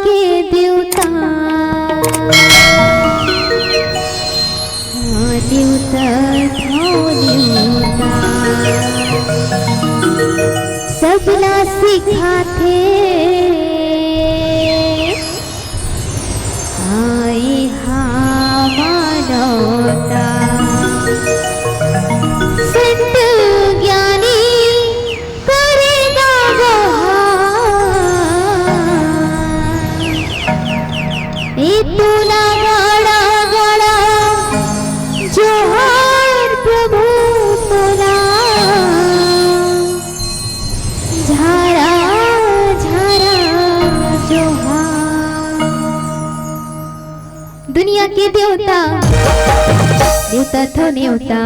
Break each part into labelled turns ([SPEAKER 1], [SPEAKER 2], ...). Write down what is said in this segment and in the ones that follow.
[SPEAKER 1] के देवता देवता सबला सिखाते आई मानवता संत ज्ञानी करेगा तुला गाड़ा गाड़ा जोहार प्रभु तुला झारा झारा जोहार। दुनिया के देवता देवता थो नेवता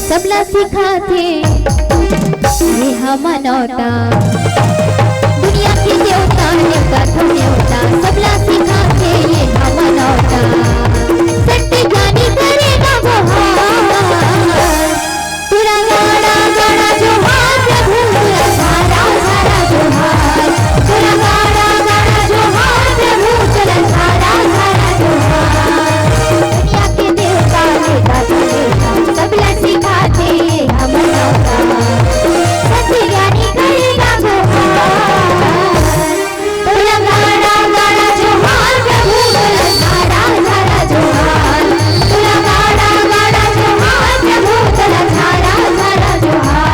[SPEAKER 1] सबला सिखाते नेहा मनौता। दुनिया के देवता देवता थो नेवता सबला सिखाते ये मनौता। सत्य ज्ञानी करेगा बहार तुरा गाड़ा गाड़ा जोहार प्रभु तुरा झारा झारा जोहार। तुरा गाड़ा गाड़ा जोहार प्रभु तुरा झारा झारा जोहार। दुनिया के देवता देवता थो नेवता सबला सिखाते ये मनौता। सत्य ज्ञानी करेगा बहार तुरा गाड़ा गाड़ा जोहार प्रभु तुरा झारा झारा जोहार। तुरा गाड़ा गाड़ा जोहार प्रभु तुरा झारा झारा जोहार।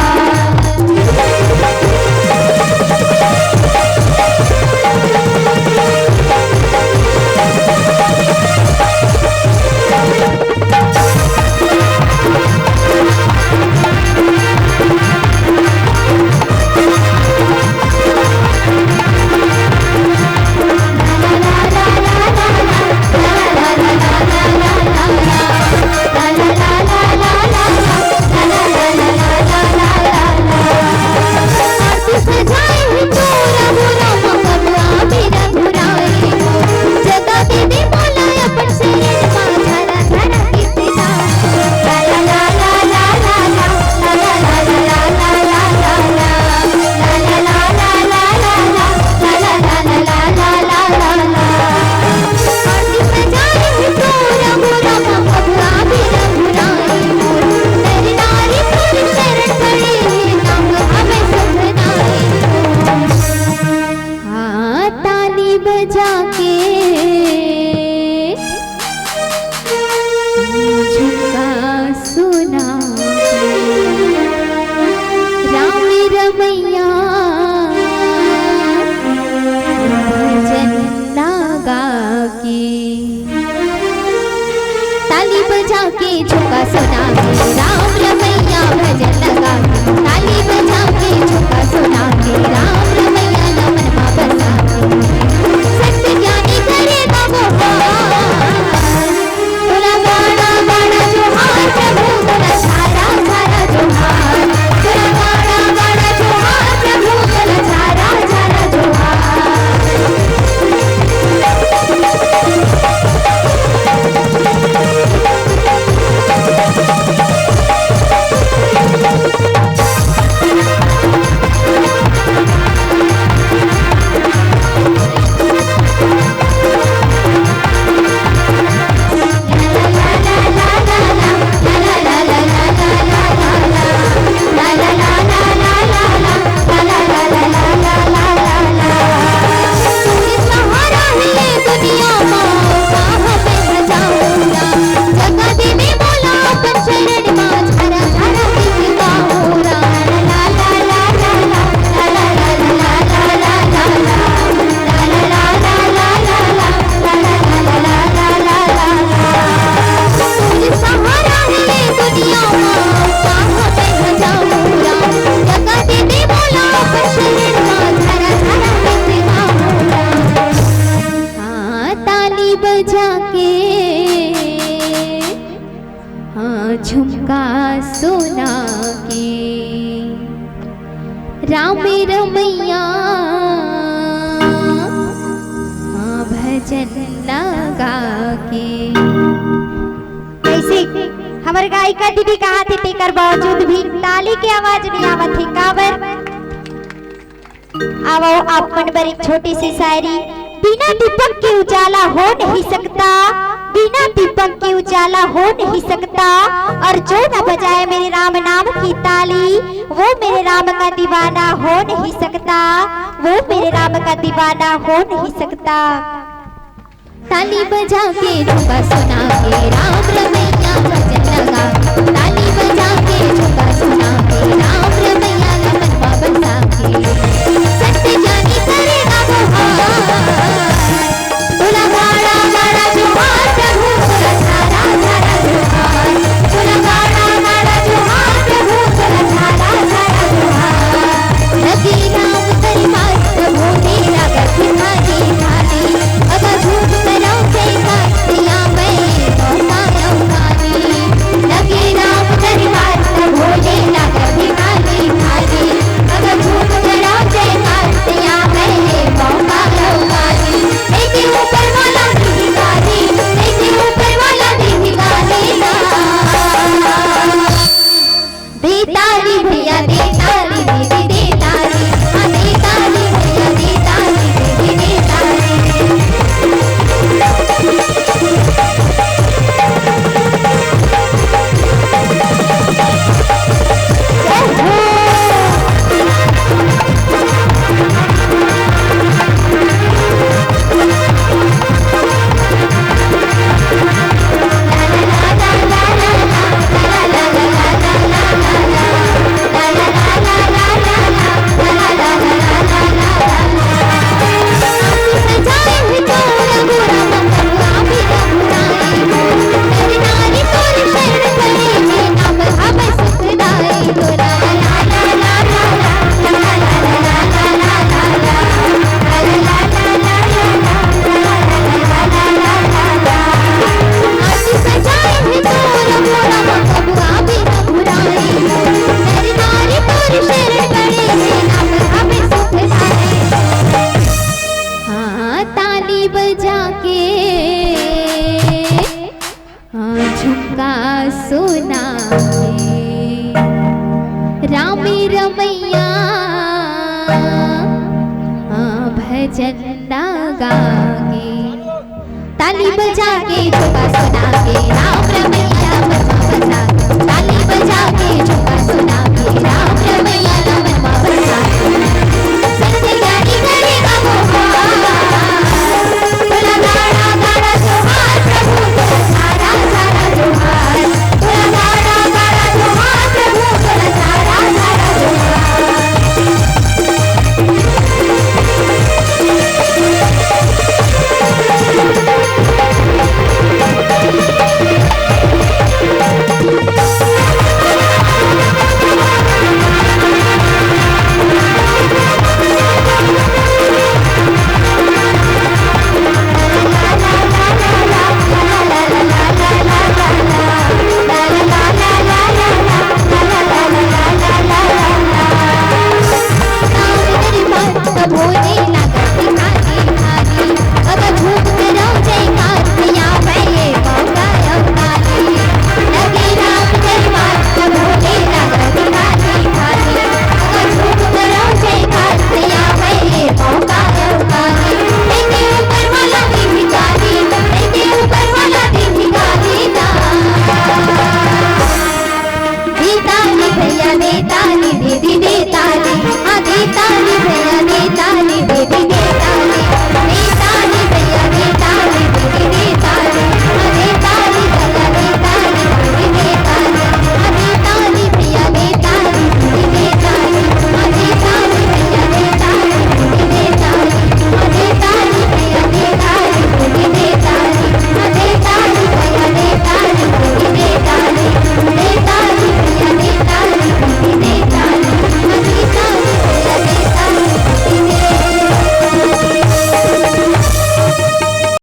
[SPEAKER 1] ताली बजा के झुका सुना के राम रमैया भजन लगा के। ताली बजा के झुका सुना के राम रमैया नमन मां बसा के। सत्य ज्ञानी करेगा बहार तुला गाड़ा गाड़ा जोहार प्रभु तुला झारा झारा जोहार। तुला गाड़ा गाड़ा जोहार प्रभु तुला झारा झारा जोहार। झुमका सोना के राम रमैया भजन लगा के। ऐसे हमारे गायिका दीदी कहा थे तेकर बावजूद भी ताली की आवाज नहीं आवत थी काबर। आओ आप मन पर एक छोटी सी शायरी
[SPEAKER 2] बिना दीपक के उजाला हो नहीं सकता, बिना दीपक के उजाला हो नहीं सकता। और जो न बजाए मेरे राम नाम की ताली, वो मेरे राम का दीवाना हो नहीं सकता, वो मेरे राम का दीवाना हो नहीं सकता।
[SPEAKER 1] ताली बजा के झुका सुना के राम रमैया भजन लगा, ताली बजा के झुका सुना के राम रमैया मनवा बसा के। सत्य जानी करेगा गुहार, तुला गाड़ा गाड़ा जुहार प्रभु तुला सारा सारा जुहार, तुला गाड़ा गाड़ा जुहार प्रभु तुला सारा सारा जुहार। लगे राम तेरी बात प्रभु तेरा गति खाली खाली, अगर झूठ करो जैसा दिया मैं मौका लौटानी। लगे राम तेरी बात प्रभु तेरा गति खाली खाली, अगर झूठ करो जैसा दिया मैं मौका लौटानी। देखी ऊपर वाला धिकारी, देखी ऊपर वाला धिकारी ना। देताली भैया देताली दीदी देताली, हाँ देताली भैया देताली दीदी देताली। ताली बजा के झुमका सुना राम रमैया भजन लगा के। ताली बजा के झुमका सुना के राम रमैया मनवा बसा, ताली बजा के झुमका सुना के राम रमैया मनवा बसा। सत्य ज्ञानी करेगा गुहार, तुला गाड़ा गाड़ा जुहार प्रभु तुला सारा सारा जुहार, तुला गाड़ा गाड़ा जुहार प्रभु तुला सारा सारा जुहार। देताली दीदी देताली, हाँ देताली भैया देताली दीदी